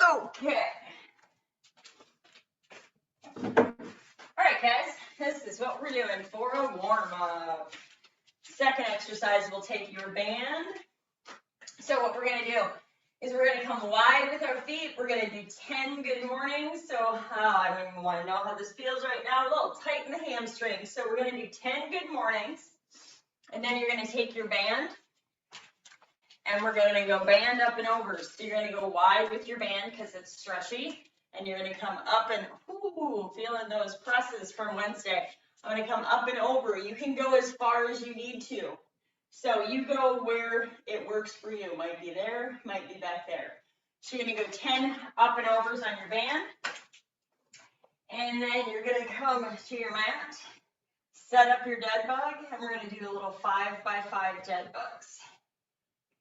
Okay. All right, guys, this is what we're doing for a warm-up. Second exercise, we'll take your band. So what we're going to do is we're going to come wide with our feet. We're going to do 10 good mornings. So I don't even want to know how this feels right now. A little tight in the hamstrings. So we're going to do 10 good mornings. And then you're going to take your band. And we're going to go band up and over. So you're going to go wide with your band because it's stretchy. And you're going to come up and, ooh, feeling those presses from Wednesday. I'm going to come up and over. You can go as far as you need to. So you go where it works for you. Might be there, might be back there. So you're going to go 10 up and overs on your band. And then you're going to come to your mat, set up your dead bug, and we're going to do a little 5x5 dead bugs.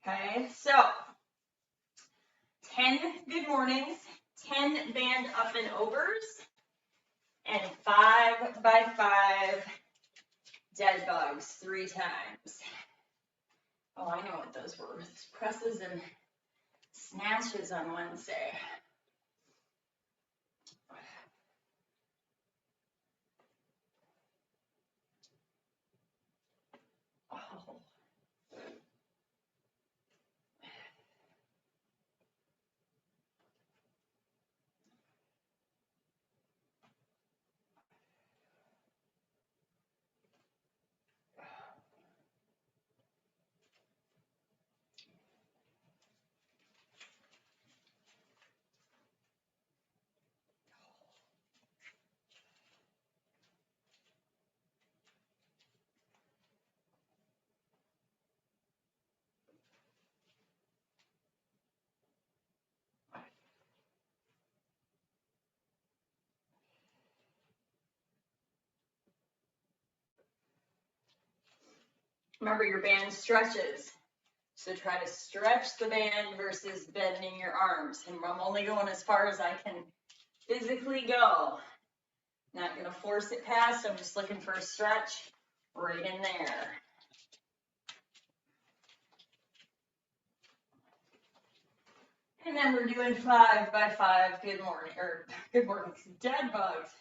Okay, so 10 good mornings, 10 band up and overs, and 5x5 dead bugs 3 times. Oh, I know what those were. Presses and snatches on Wednesday. Oh. Remember, your band stretches. So try to stretch the band versus bending your arms. And I'm only going as far as I can physically go. Not going to force it past. I'm just looking for a stretch right in there. And then we're doing 5x5 good morning, or good mornings, dead bugs.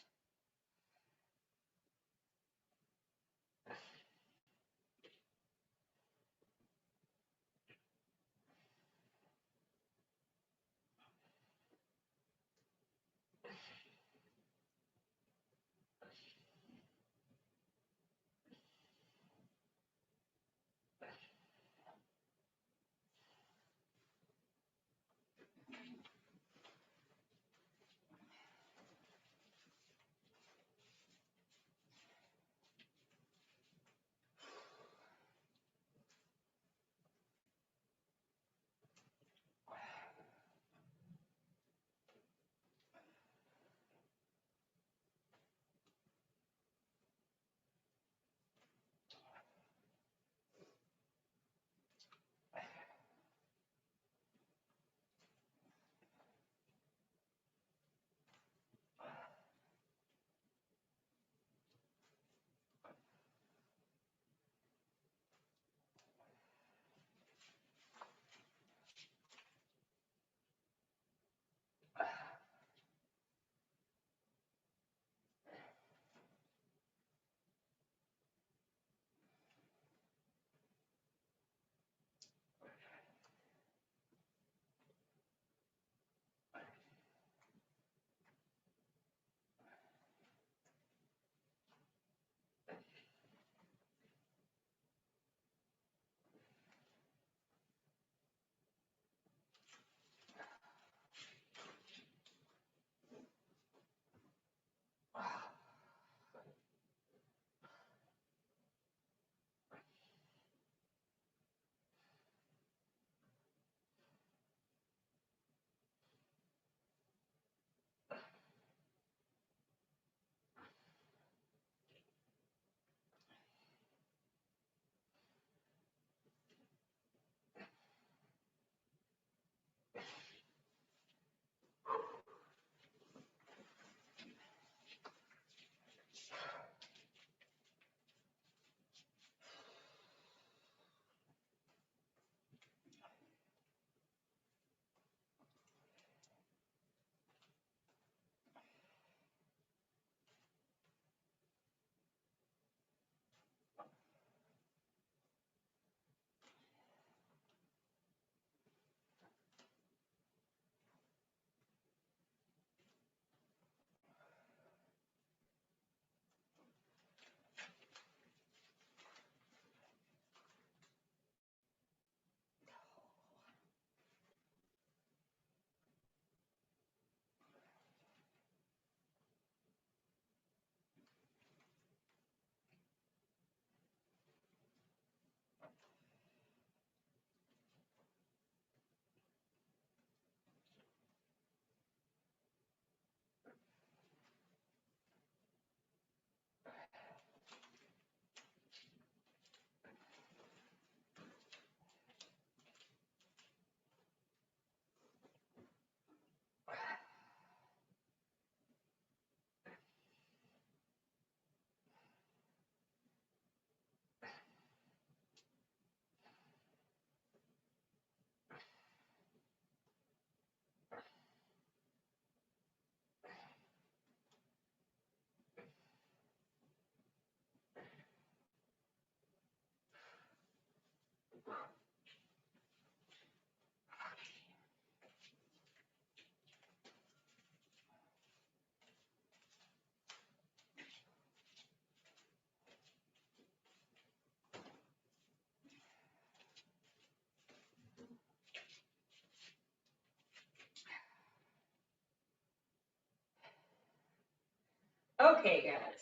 Okay, guys,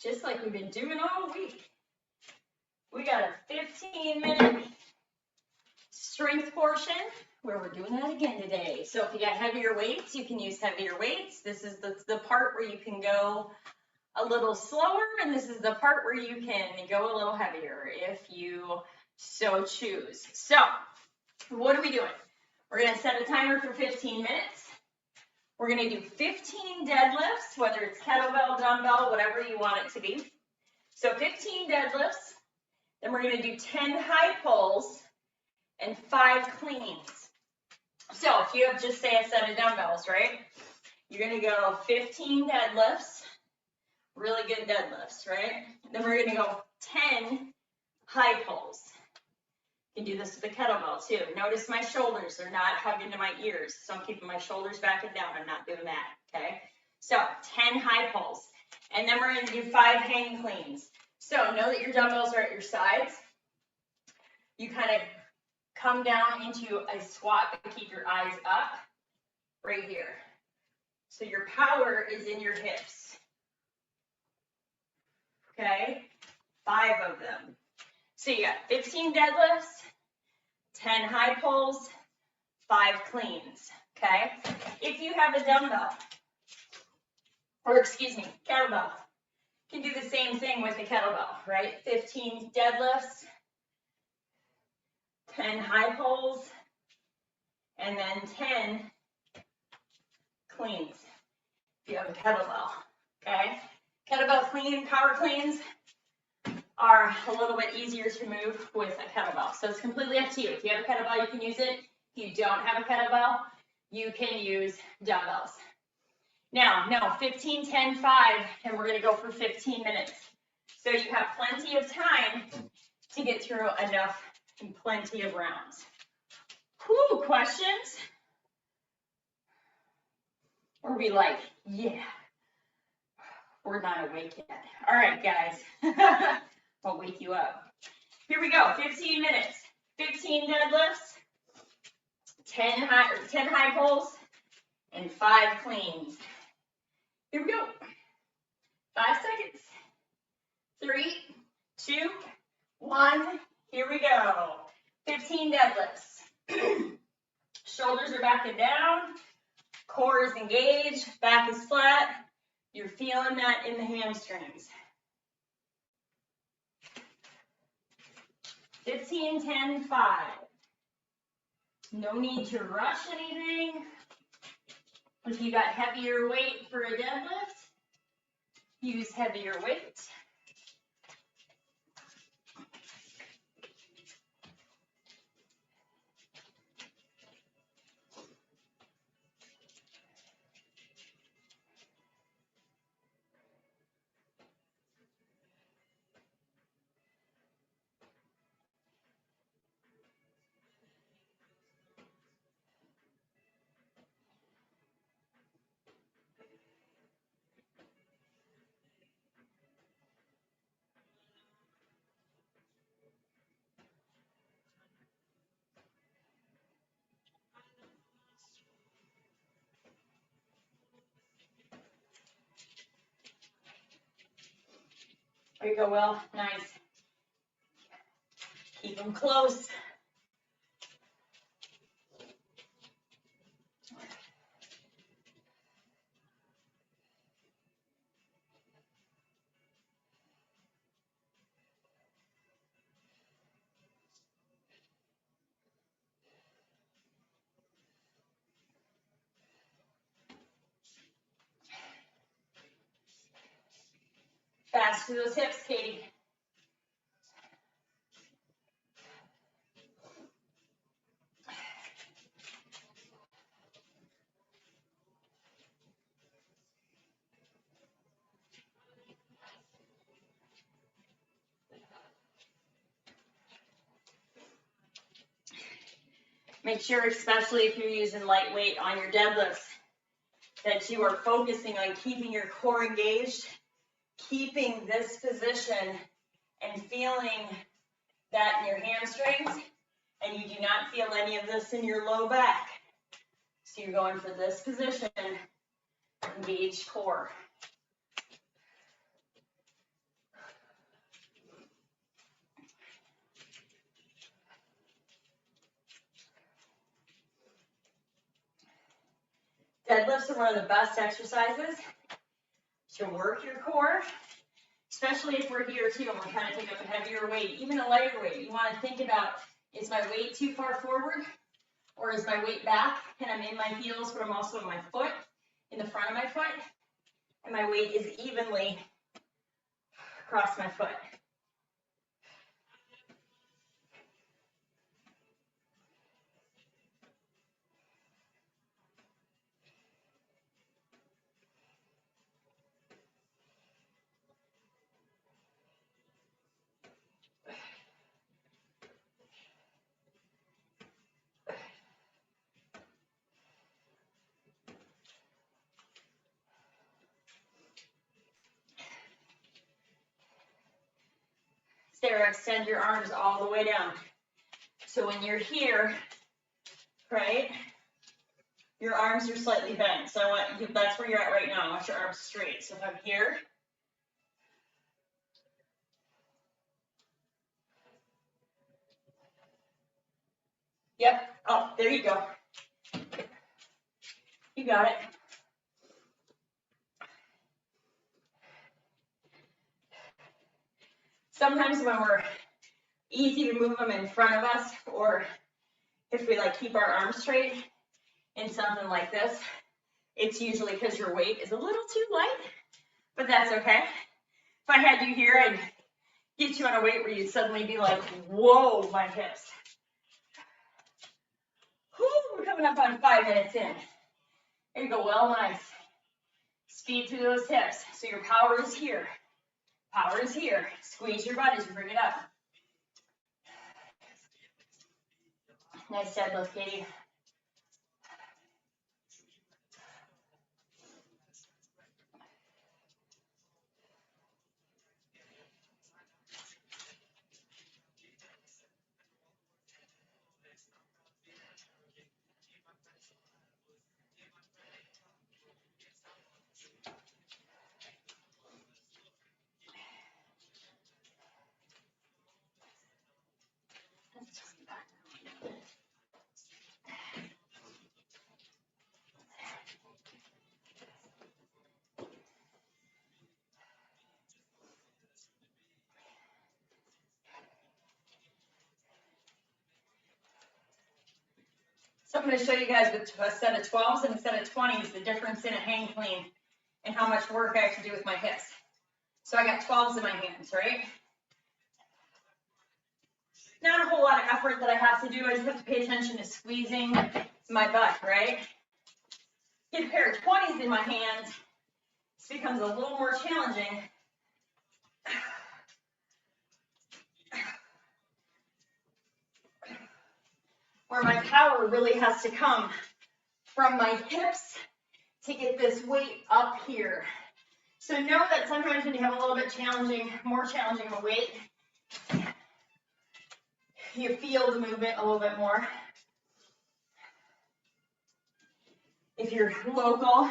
just like we've been doing all week, we got a 15-minute strength portion where we're doing that again today. So if you got heavier weights, you can use heavier weights. This is the part where you can go a little slower, and this is the part where you can go a little heavier if you so choose. So what are we doing? We're going to set a timer for 15 minutes. We're going to do 15 deadlifts, whether it's kettlebell, dumbbell, whatever you want it to be. So 15 deadlifts, then we're going to do 10 high pulls and 5 cleans. So if you have just say a set of dumbbells, right? You're going to go 15 deadlifts, really good deadlifts, right? Then we're going to go 10 high pulls. You can do this with the kettlebell too. Notice my shoulders are not hugging to my ears, so I'm keeping my shoulders back and down. I'm not doing that, okay? So 10 high pulls, and then we're going to do 5 hang cleans. So know that your dumbbells are at your sides. You kind of come down into a squat, but keep your eyes up right here. So your power is in your hips, okay? 5 of them. So you got 15 deadlifts, 10 high pulls, 5 cleans, okay? If you have a dumbbell, or excuse me, kettlebell, you can do the same thing with the kettlebell, right? 15 deadlifts, 10 high pulls, and then 10 cleans if you have a kettlebell, okay? Kettlebell clean, power cleans are a little bit easier to move with a kettlebell. So it's completely up to you. If you have a kettlebell, you can use it. If you don't have a kettlebell, you can use dumbbells. Now, no, 15, 10, 5, and we're going to go for 15 minutes. So you have plenty of time to get through enough and plenty of rounds. Whew, questions? Or be like, yeah, we're not awake yet. All right, guys. I'll wake you up. Here we go, 15 minutes. 15 deadlifts, 10 high pulls, and 5 cleans. Here we go. 5 seconds. 3, 2, 1. Here we go. 15 deadlifts. Shoulders are back and down. Core is engaged. Back is flat. You're feeling that in the hamstrings. 15, 10, 5. No need to rush anything. If you got heavier weight for a deadlift, use heavier weight. There you go, Will. Nice. Keep them close. Fast to those hips, Katie. Make sure, especially if you're using lightweight on your deadlifts, that you are focusing on keeping your core engaged, keeping this position, and feeling that in your hamstrings, and you do not feel any of this in your low back. So you're going for this position, engaged core. deadlifts are one of the best exercises to work your core, especially if we're here too and we're kind of taking up a heavier weight, even a lighter weight. You want to think about, is my weight too far forward or is my weight back? And I'm in my heels, but I'm also in my foot, in the front of my foot, and my weight is evenly across my foot. Sarah, extend your arms all the way down. So when you're here, right, your arms are slightly bent. So I want you, that's where you're at right now. I want your arms straight. So if I'm here, yep, oh, there you go. You got it. Sometimes when we're easy to move them in front of us, or if we like keep our arms straight in something like this, it's usually because your weight is a little too light, but that's okay. If I had you here, I'd get you on a weight where you'd suddenly be like, whoa, my hips. Whew, we're coming up on 5 minutes in. There you go, well, nice. Speed through those hips. So your power is here. Power is here. Squeeze your butt as you bring it up. Nice deadlift, Katie. So I'm going to show you guys with a set of 12s and a set of 20s, the difference in a hang clean and how much work I have to do with my hips. So I got 12s in my hands, right? Not a whole lot of effort that I have to do. I just have to pay attention to squeezing my butt, right? Get a pair of 20s in my hands. This becomes a little more challenging. Where my power really has to come from my hips to get this weight up here. So know that sometimes when you have a little bit challenging, more challenging of a weight, you feel the movement a little bit more. If you're local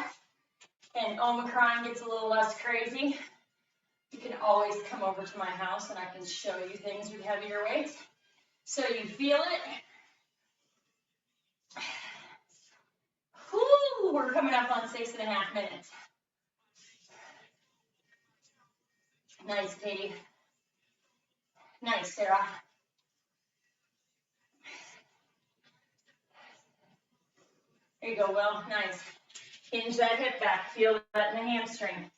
and Omicron gets a little less crazy, you can always come over to my house and I can show you things with heavier weights. So you feel it. Whew, we're coming up on 6.5 minutes. Nice, Katie. Nice, Sarah. There you go, Will. Nice. Hinge that hip back. Feel that in the hamstring.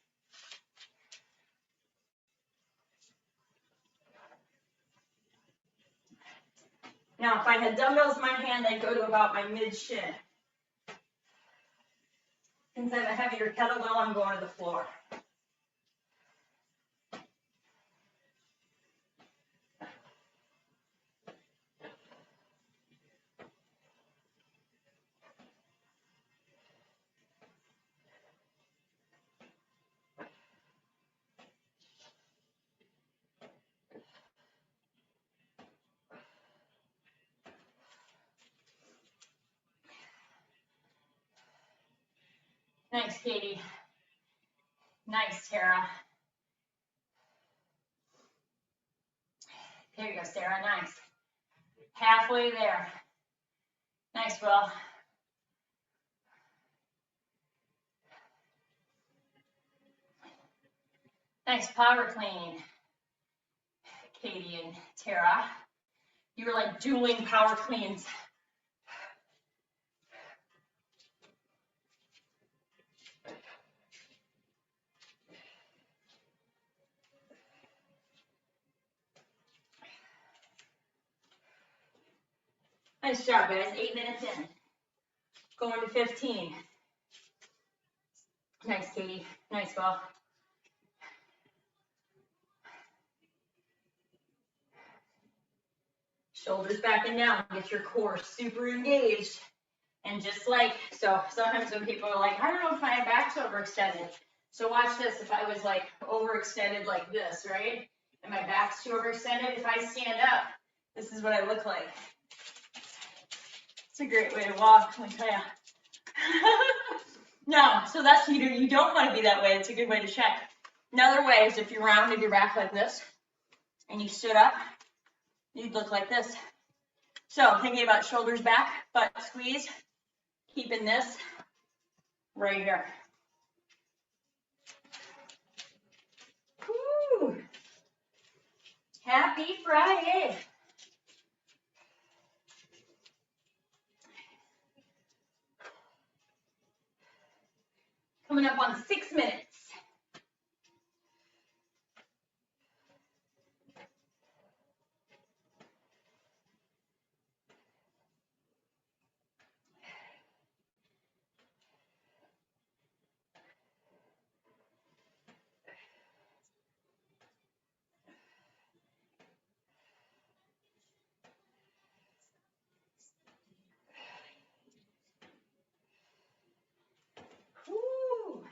Now, if I had dumbbells in my hand, I'd go to about my mid-shin. Since I have a heavier kettlebell, I'm going to the floor. Nice, Katie. Nice, Tara. There you go, Sarah. Nice. Halfway there. Nice, Will. Nice power clean. Katie and Tara, you were like dueling power cleans. Nice job, guys. 8 minutes in. Going to 15. Nice, Katie. Nice ball. Shoulders back and down. Get your core super engaged. And just like, so sometimes when people are like, I don't know if my back's overextended. So watch this. If I was like overextended like this, right? And my back's too overextended, if I stand up, this is what I look like. It's a great way to walk, let me tell you. No, so that's, you don't want to be that way. It's a good way to check. Another way is if you rounded your back like this and you stood up, you'd look like this. So thinking about shoulders back, butt squeeze, keeping this right here. Woo. Happy Friday. Coming up on 6 minutes. Woo.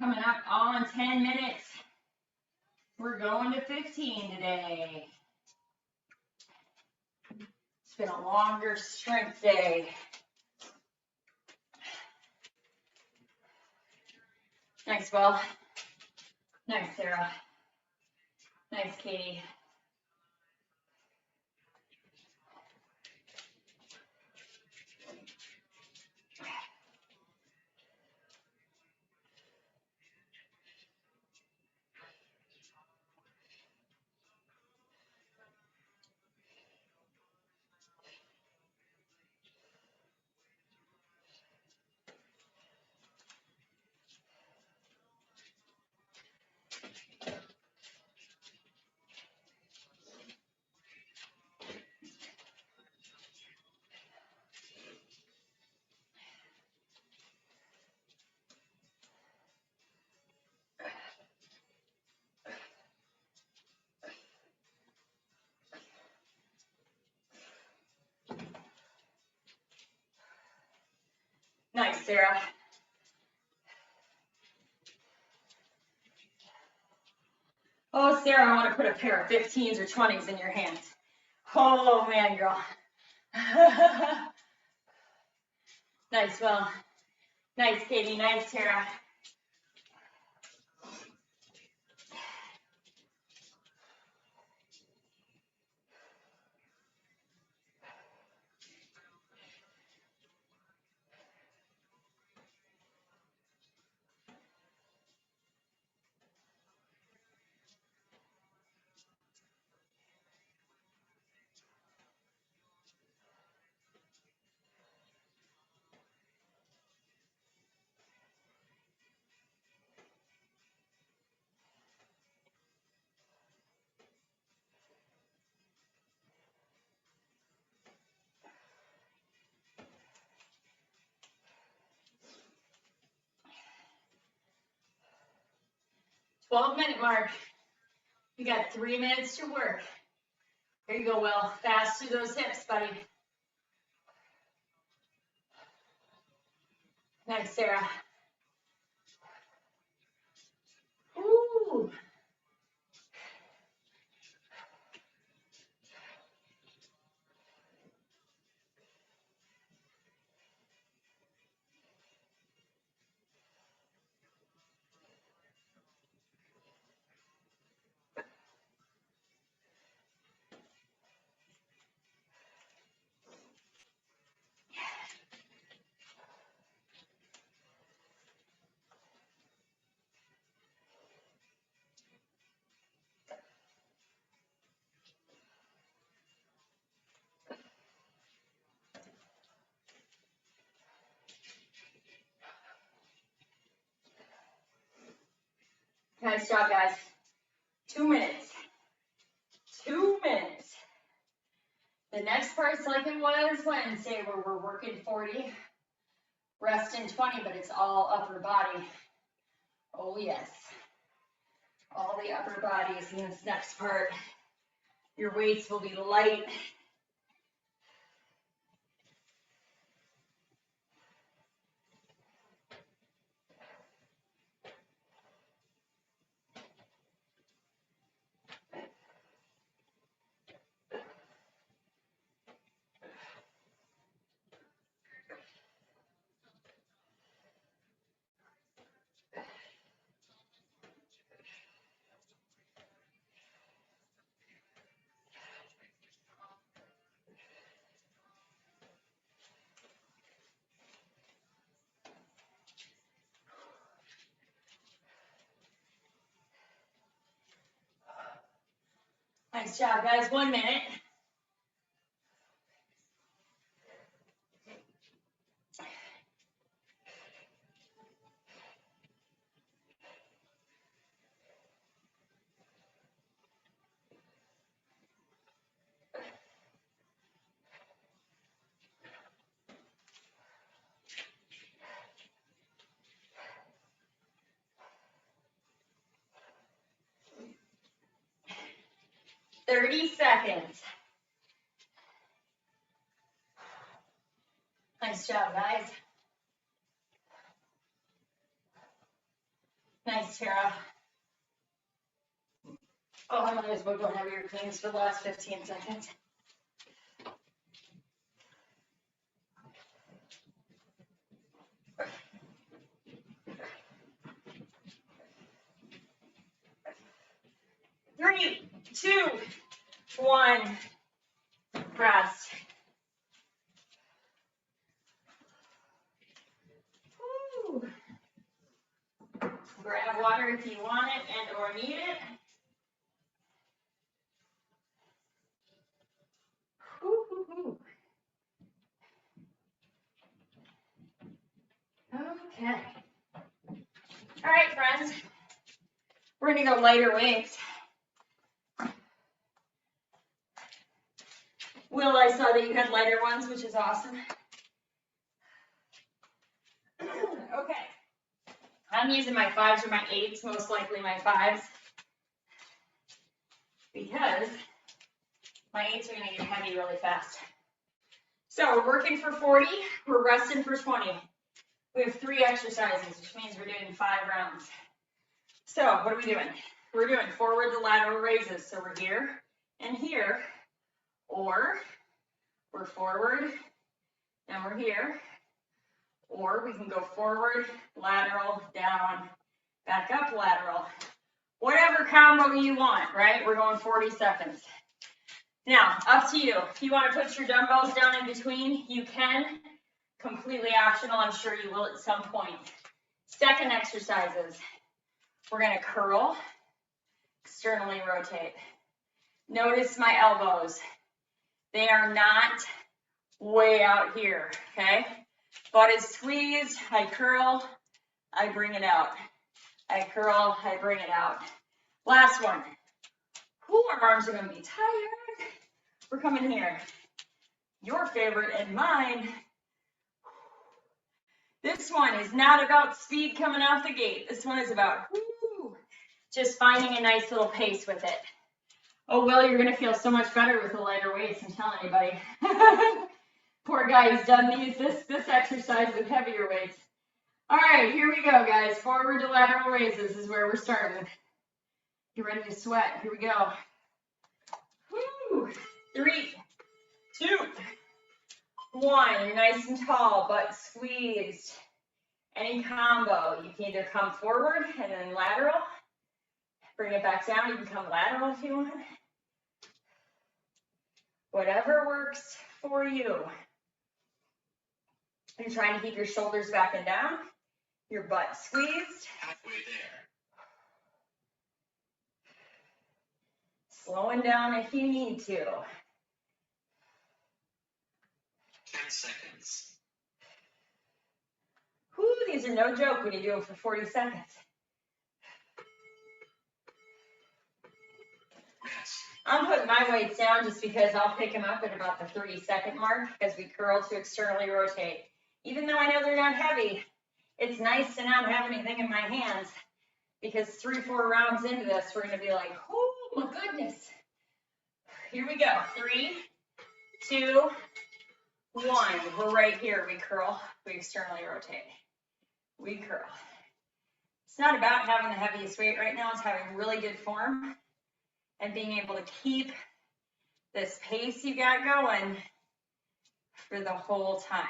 Coming up on 10 minutes. We're going to 15 today. It's been a longer strength day. Nice, Will. Nice, Sarah. Nice, Katie. Nice, Sarah. Oh, Sarah, I want to put a pair of 15s or 20s in your hands. Oh, man, girl. Nice, Will. Nice, Katie. Nice, Tara. Minute mark. You got 3 minutes to work. Here you go, Will. Fast through those hips, buddy. Nice, Sarah. Ooh. Nice job, guys. 2 minutes. 2 minutes. The next part's like it was Wednesday, where we're working 40, rest in 20, but it's all upper body. Oh yes. All the upper bodies in this next part. Your weights will be light. Nice job, guys. 1 minute. Thirty seconds. Nice job, guys. Nice, Tara. Oh, I might as well go and have your cleans for the last 15 seconds. Three, two, one. Rest. Woo. Grab water if you want it and or need it. Woo. Okay. All right, friends. We're gonna go lighter weights. Will, I saw that you had lighter ones, which is awesome. Okay. I'm using my 5s or my 8s, most likely my 5s. Because my 8s are gonna get heavy really fast. So we're working for 40, we're resting for 20. We have 3 exercises, which means we're doing 5 rounds. So what are we doing? We're doing forward to lateral raises. So we're here and here, or we're forward and we're here, or we can go forward, lateral, down, back up, lateral. Whatever combo you want, right? We're going 40 seconds. Now, up to you. If you want to put your dumbbells down in between, you can. Completely optional. I'm sure you will at some point. Second exercises. We're going to curl, externally rotate. Notice my elbows. They are not way out here, okay? Butt is squeezed. I curl, I bring it out. I curl, I bring it out. Last one. Ooh, our arms are going to be tired. We're coming here. Your favorite and mine. This one is not about speed coming off the gate. This one is about just finding a nice little pace with it. Oh, Will, you're going to feel so much better with the lighter weights. I'm telling you, buddy. Poor guy, he's done this exercise with heavier weights. All right, here we go, guys. Forward to lateral raises is where we're starting. Get ready to sweat. Here we go. Woo. 3, 2, 1. You're nice and tall, butt squeezed. Any combo. You can either come forward and then lateral. Bring it back down. You can come lateral if you want. Whatever works for you. You're trying to keep your shoulders back and down. Your butt squeezed. Halfway there. Slowing down if you need to. 10 seconds. Whew, these are no joke when you do them for 40 seconds. I'm putting my weights down just because I'll pick them up at about the 30-second mark as we curl to externally rotate. Even though I know they're not heavy, it's nice to not have anything in my hands because 3-4 rounds into this, we're going to be like, oh my goodness. Here we go. 3, 2, 1. We're right here. We curl. We externally rotate. We curl. It's not about having the heaviest weight right now. It's having really good form and being able to keep this pace you got going for the whole time.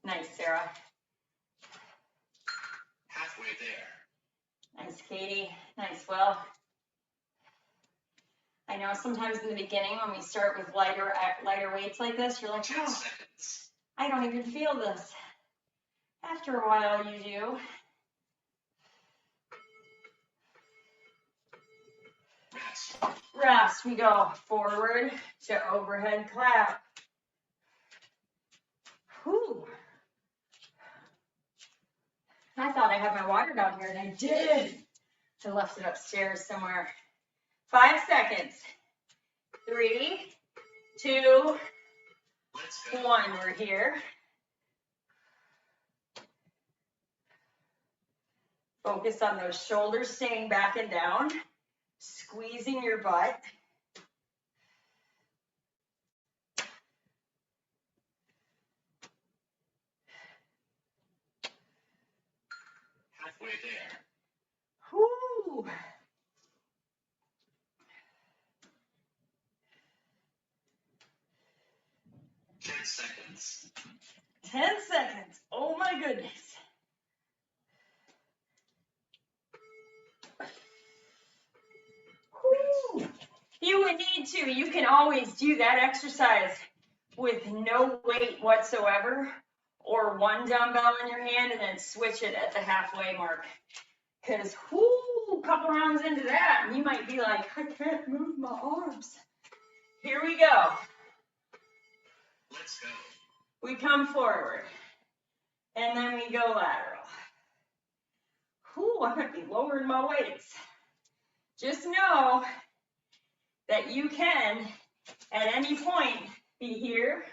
Nice, Sarah. Halfway there. Nice, Katie. Nice, Will. I know sometimes in the beginning when we start with lighter weights like this, you're like, 10 oh, seconds. I don't even feel this. After a while, you do. Rest. Rest. We go forward to overhead clap. Whew. I thought I had my water down here, and I did. I left it upstairs somewhere. 5 seconds. 3, 2, Let's go. 1. We're here. Focus on those shoulders staying back and down, squeezing your butt. Halfway there. Whoo! 10 seconds. 10 seconds. Oh my goodness. Whoo! You would need to. You can always do that exercise with no weight whatsoever, or one dumbbell in your hand and then switch it at the halfway mark. Because, whoo, a couple rounds into that, and you might be like, I can't move my arms. Here we go. Let's go. We come forward, and then we go lateral. Whoo, I might be lowering my weights. Just know that you can, at any point, be here,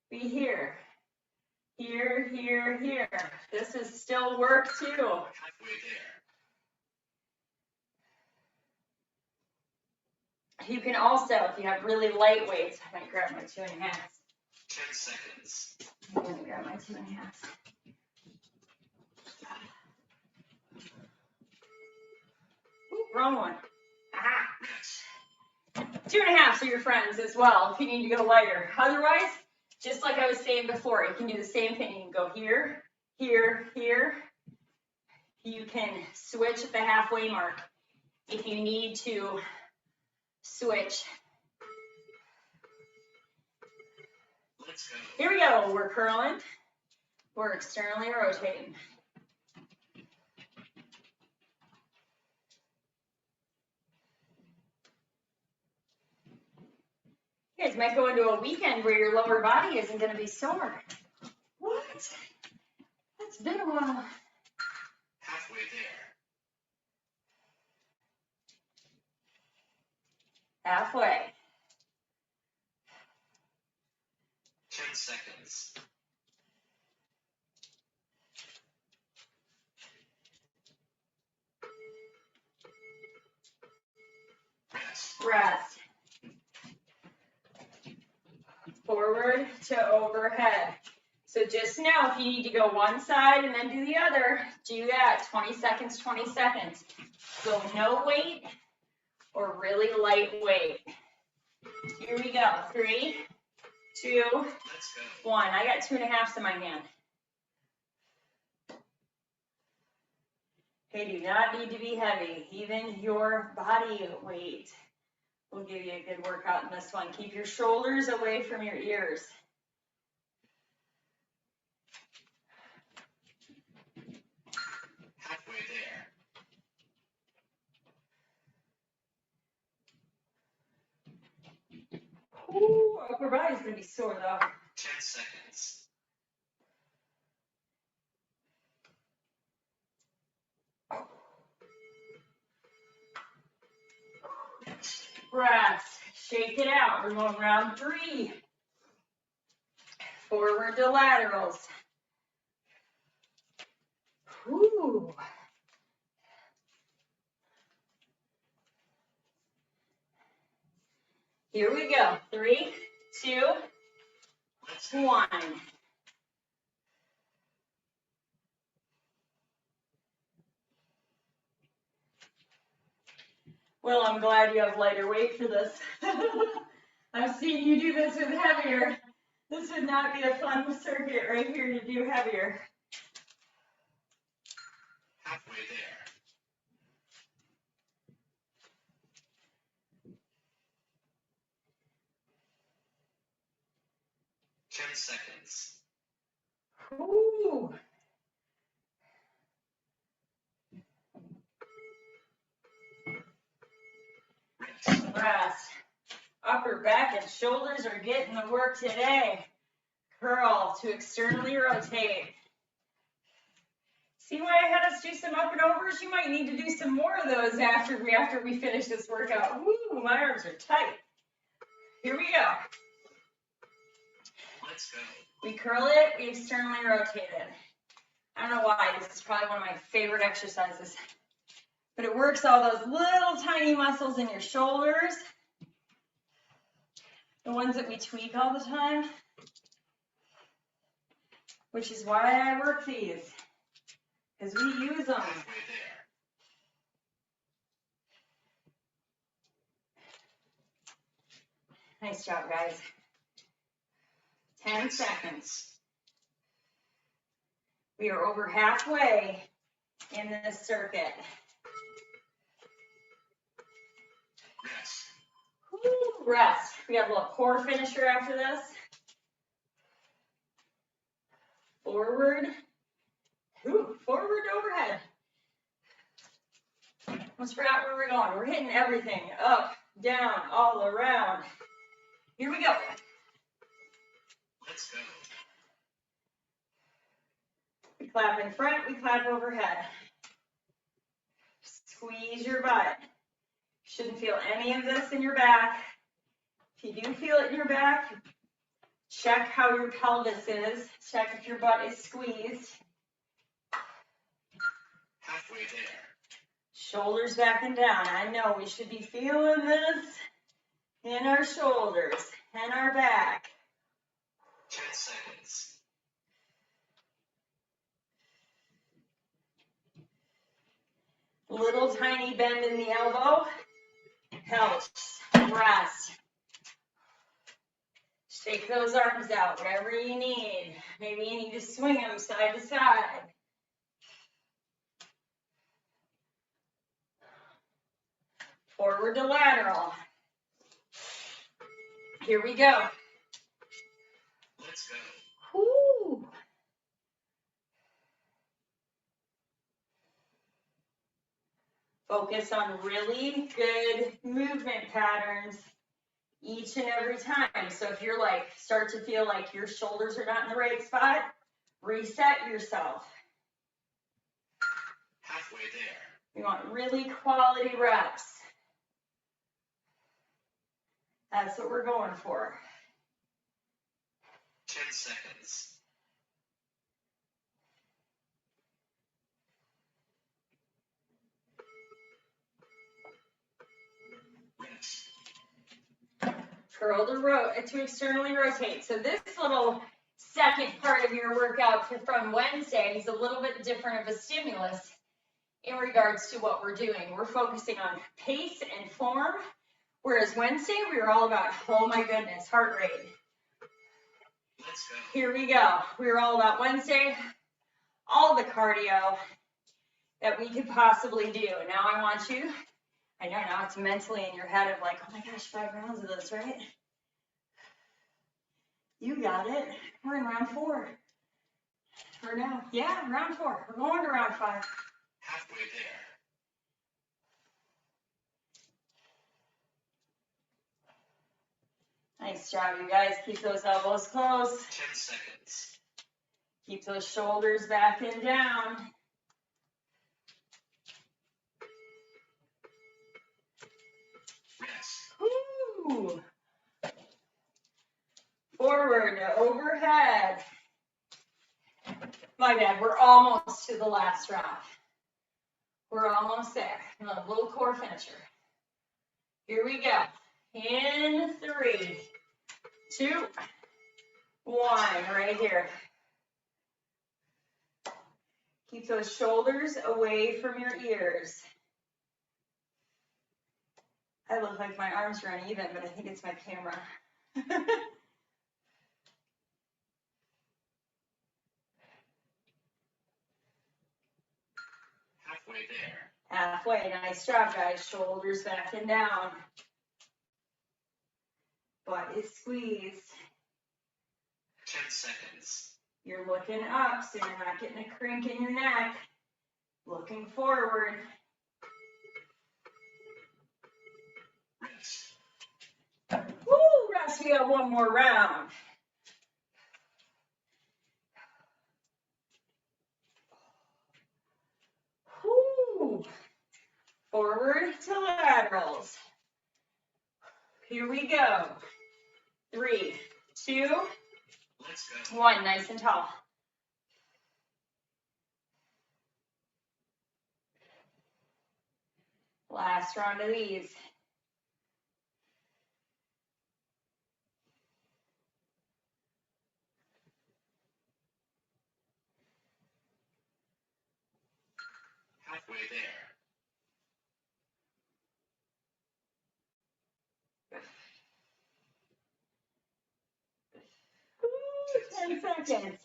here, here. This is still work too. Halfway there. You can also, if you have really light weights, I might grab my 2.5. 10 seconds. I'm gonna grab my 2.5. Ooh, wrong one. Aha. Rest. 2.5 are your friends as well if you need to go lighter. Otherwise, just like I was saying before, you can do the same thing. You can go here, here. You can switch at the halfway mark if you need to switch. Let's go. Here we go. We're curling. We're externally rotating. You guys might go into a weekend where your lower body isn't going to be sore. What? That's been a while. Halfway there. Halfway. 10 seconds. Rest. Rest. Forward to overhead. So just know if you need to go one side and then do the other, do that. 20 seconds, 20 seconds. So no weight or really light weight. Here we go. 3, 2, Let's go. 1. I got 2.5 in my hand. They do not need to be heavy. Even your body weight will give you a good workout in this one. Keep your shoulders away from your ears. Halfway there. Ooh, upper body's gonna be sore though. 10 seconds. breaths. Shake it out. We're going round 3. Forward to laterals. Whew. Here we go. 3, 2, 1. Well, I'm glad you have lighter weight for this. I've seen you do this with heavier. This would not be a fun circuit right here to do heavier. Halfway there. 10 seconds. Ooh. Rest. Upper back and shoulders are getting the work today. Curl to externally rotate. See why I had us do some up and overs? You might need to do some more of those after we finish this workout. Woo, my arms are tight. Here we go. Let's go. We curl it, we externally rotate it. I don't know why, this is probably one of my favorite exercises. But it works all those little tiny muscles in your shoulders. The ones that we tweak all the time. Which is why I work these. Because we use them. Halfway there. Nice job, guys. 10 seconds. We are over halfway in this circuit. Rest. Woo, rest. We got a little core finisher after this. Forward. Ooh, forward overhead. Almost forgot where we're going. We're hitting everything. Up, down, all around. Here we go. Let's go. We clap in front, we clap overhead. Squeeze your butt. Shouldn't feel any of this in your back. If you do feel it in your back, check how your pelvis is. Check if your butt is squeezed. Halfway there. Shoulders back and down. I know we should be feeling this in our shoulders and our back. 10 seconds. Little tiny bend in the elbow helps. Rest. Shake those arms out, whatever you need. Maybe you need to swing them side to side. Forward to lateral. Here we go. Let's go. Woo. Focus on really good movement patterns each and every time. So if you're like, start to feel like your shoulders are not in the right spot, reset yourself. Halfway there. We want really quality reps. That's what we're going for. 10 seconds. Rest. Curl to externally rotate. So this little second part of your workout from Wednesday is a little bit different of a stimulus in regards to what we're doing. We're focusing on pace and form, whereas Wednesday we were all about, oh my goodness, heart rate. Let's go. Here we go. We were all about Wednesday, all the cardio that we could possibly do. Now I want you, I know now it's mentally in your head of like, oh my gosh, 5 rounds of this, right? You got it. We're in round 4. For now. Yeah, round 4. We're going to round 5. Halfway there. Nice job, you guys. Keep those elbows close. 10 seconds. Keep those shoulders back and down. Rest. Woo. Woo. Forward to overhead. My bad, we're almost to the last round. We're almost there. A little core finisher. Here we go. In 3, 2, 1, right here. Keep those shoulders away from your ears. I look like my arms are uneven, but I think it's my camera. Halfway there. Halfway, nice job, guys. Shoulders back and down. Butt is squeezed. 10 seconds. You're looking up, so you're not getting a crink in your neck. Looking forward. Rest. Woo, rest, we got one more round. Woo. Forward to laterals. Here we go. 3, 2, Let's go. 1, nice and tall. Last round of these. Halfway there. Woo, 10 seconds.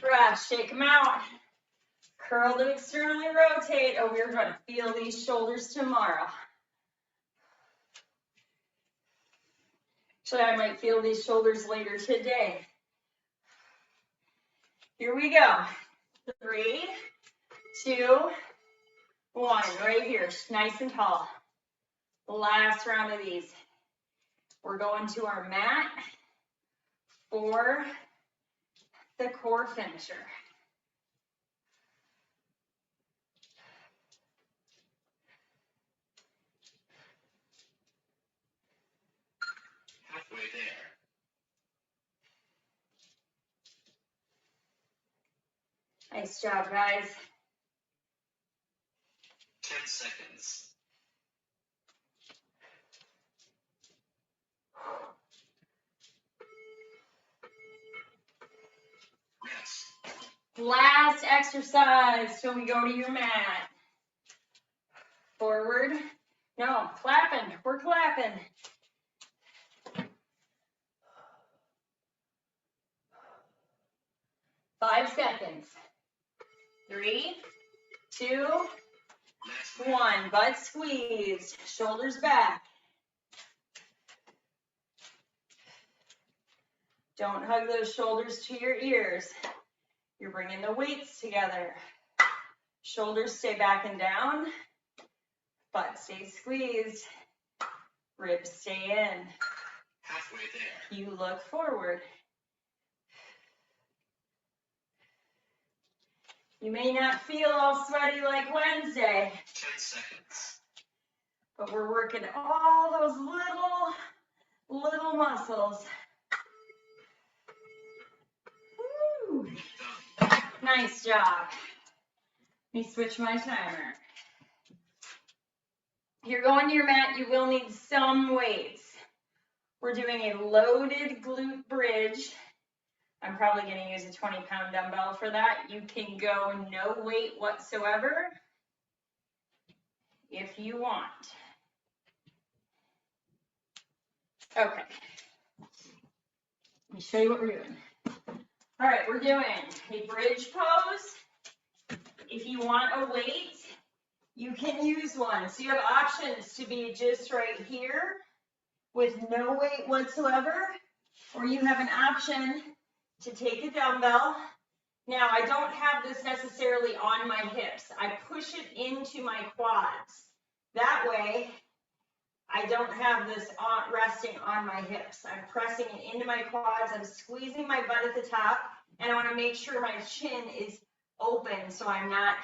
Rest, shake them out. Curl to externally rotate. Oh, we're going to feel these shoulders tomorrow. Actually, I might feel these shoulders later today. Here we go. 3, 2, 1. Right here, nice and tall. Last round of these. We're going to our mat for the core finisher. Halfway there. Nice job, guys. 10 seconds. Rest. Last exercise till we go to your mat. Forward. No, clapping. We're clapping. Five seconds. 3, 2, 1. Butt squeezed. Shoulders back. Don't hug those shoulders to your ears. You're bringing the weights together. Shoulders stay back and down. Butt stays squeezed. Ribs stay in. Halfway there. You look forward. You may not feel all sweaty like Wednesday, 10 seconds. but we're working all those little muscles. Woo. Done. Nice job. Let me switch my timer. You're going to your mat, you will need some weights. We're doing a loaded glute bridge. I'm probably going to use a 20-pound dumbbell for that. You can go no weight whatsoever if you want. Okay. Let me show you what we're doing. All right, we're doing a bridge pose. If you want a weight, you can use one. So you have options to be just right here with no weight whatsoever, or you have an option to take a dumbbell. Now, I don't have this necessarily on my hips. I push it into my quads. That way, I don't have this resting on my hips. I'm pressing it into my quads. I'm squeezing my butt at the top. And I want to make sure my chin is open so I'm not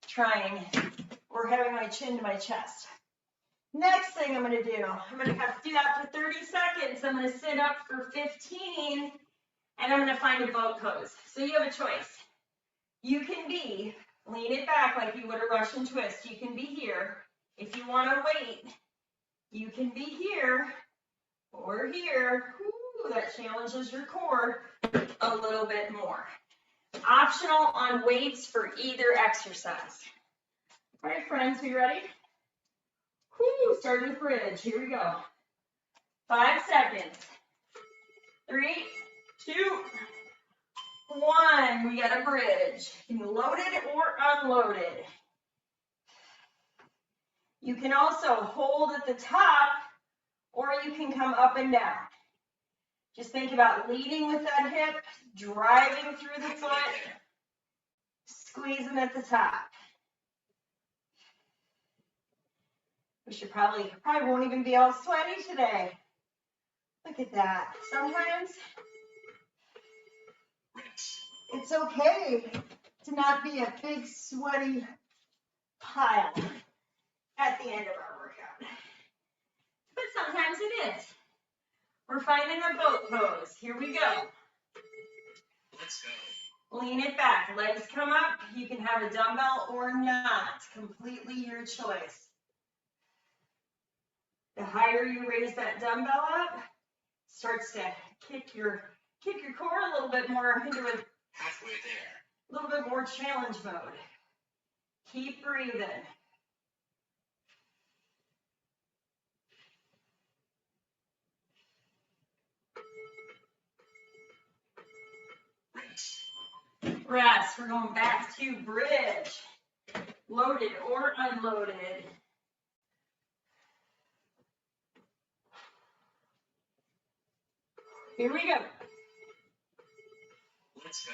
trying or having my chin to my chest. Next thing I'm going to do, I'm going to have to do that for 30 seconds. I'm going to sit up for 15, and I'm going to find a boat pose. So you have a choice. You can be, lean it back like you would a Russian twist. You can be here. If you want to wait, you can be here or here. Ooh, that challenges your core a little bit more. Optional on weights for either exercise. All right, friends, we ready? Woo, starting with bridge. Here we go. 5 seconds. 3, 2, 1. We got a bridge. You can load it or unload it. You can also hold at the top, or you can come up and down. Just think about leading with that hip, driving through the foot, squeezing at the top. We should probably won't even be all sweaty today. Look at that. Sometimes it's okay to not be a big sweaty pile at the end of our workout. But sometimes it is. We're finding a boat pose. Here we go. Let's go. Lean it back. Legs come up. You can have a dumbbell or not. Completely your choice. The higher you raise that dumbbell up, starts to kick your core a little bit more into a Halfway there. little bit more challenge mode. Keep breathing. Rest. We're going back to bridge. Loaded or unloaded. Here we go. Let's go.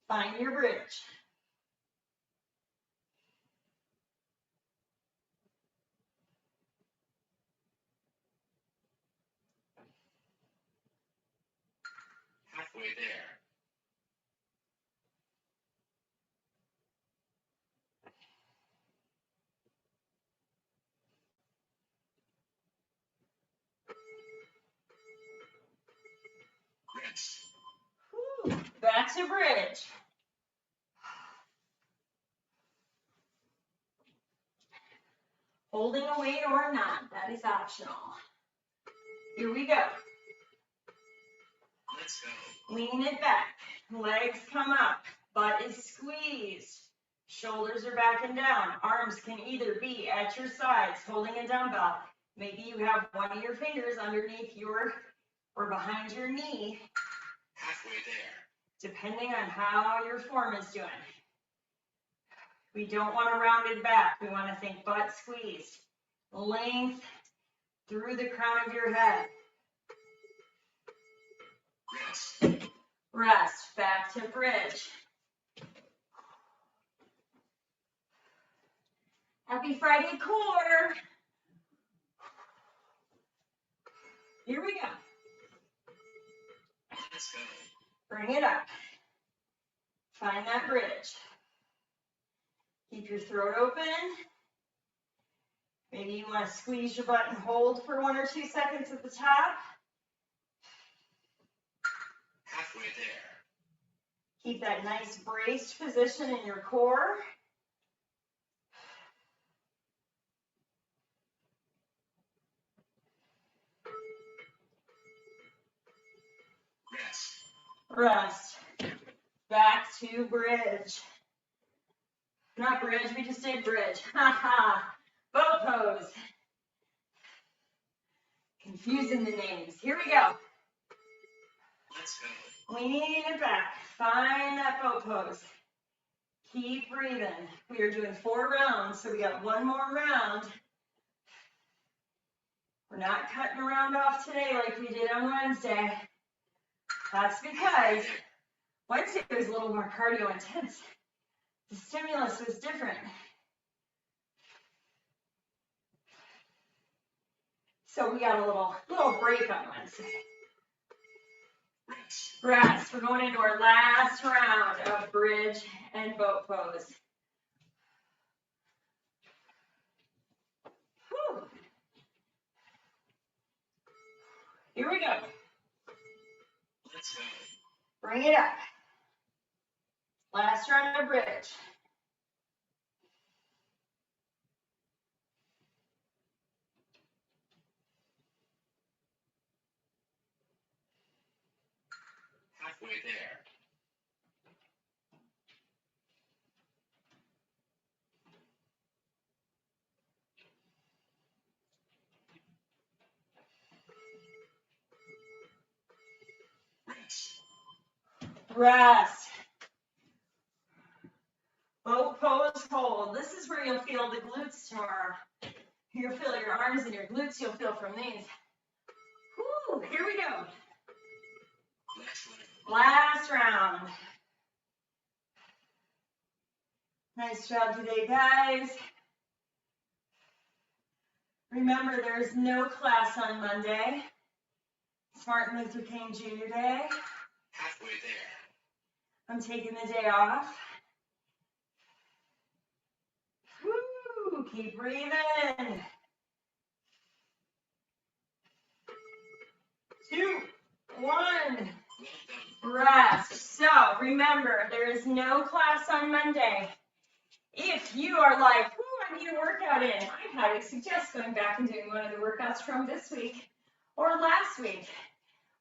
Find your bridge. Halfway there. Rest. Whew. Back to bridge. Holding a weight or not, that is optional. Here we go. Let's go. Lean it back. Legs come up. Butt is squeezed. Shoulders are back and down. Arms can either be at your sides holding a dumbbell. Maybe you have one of your fingers underneath your or behind your knee. Halfway there. Depending on how your form is doing. We don't want to round it back. We want to think butt squeezed. Length through the crown of your head. Rest. Rest. Back to bridge. Happy Friday, core. Here we go. Let's go. Bring it up. Find that bridge. Keep your throat open. Maybe you want to squeeze your butt and hold for 1 or 2 seconds at the top. Halfway there. Keep that nice braced position in your core. Rest. Rest. Back to bridge. Not bridge, we just did bridge. Ha Boat pose. Confusing the names. Here we go. Let's go. Lean it back. Find that boat pose. Keep breathing. We are doing 4 rounds, so we got 1 more round. We're not cutting a round off today like we did on Wednesday. That's because Wednesday was a little more cardio intense. The stimulus was different. So we got a little break on Wednesday. Rest. Rest. We're going into our last round of bridge and boat pose. Whew. Here we go. Let's go. Bring it up. Last round of bridge. Halfway there. Rest. Rest. Boat pose hold. This is where you'll feel the glutes tomorrow. You'll feel your arms and your glutes. You'll feel from these. Woo, here we go. Last round. Nice job today, guys. Remember, there's no class on Monday. It's Martin Luther King Jr. Day. Halfway there. I'm taking the day off. Woo, keep breathing. 2, 1. Rest. So remember, there is no class on Monday. If you are like, I need a workout in, I highly suggest going back and doing one of the workouts from this week or last week.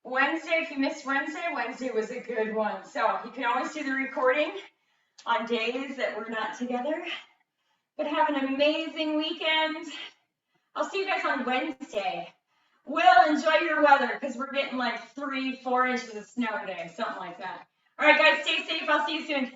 Wednesday, if you missed Wednesday was a good one. So you can always do the recording on days that we're not together. But have an amazing weekend. I'll see you guys on Wednesday. Will, enjoy your weather because we're getting like 3-4 inches of snow today, something like that. All right, guys, stay safe. I'll see you soon.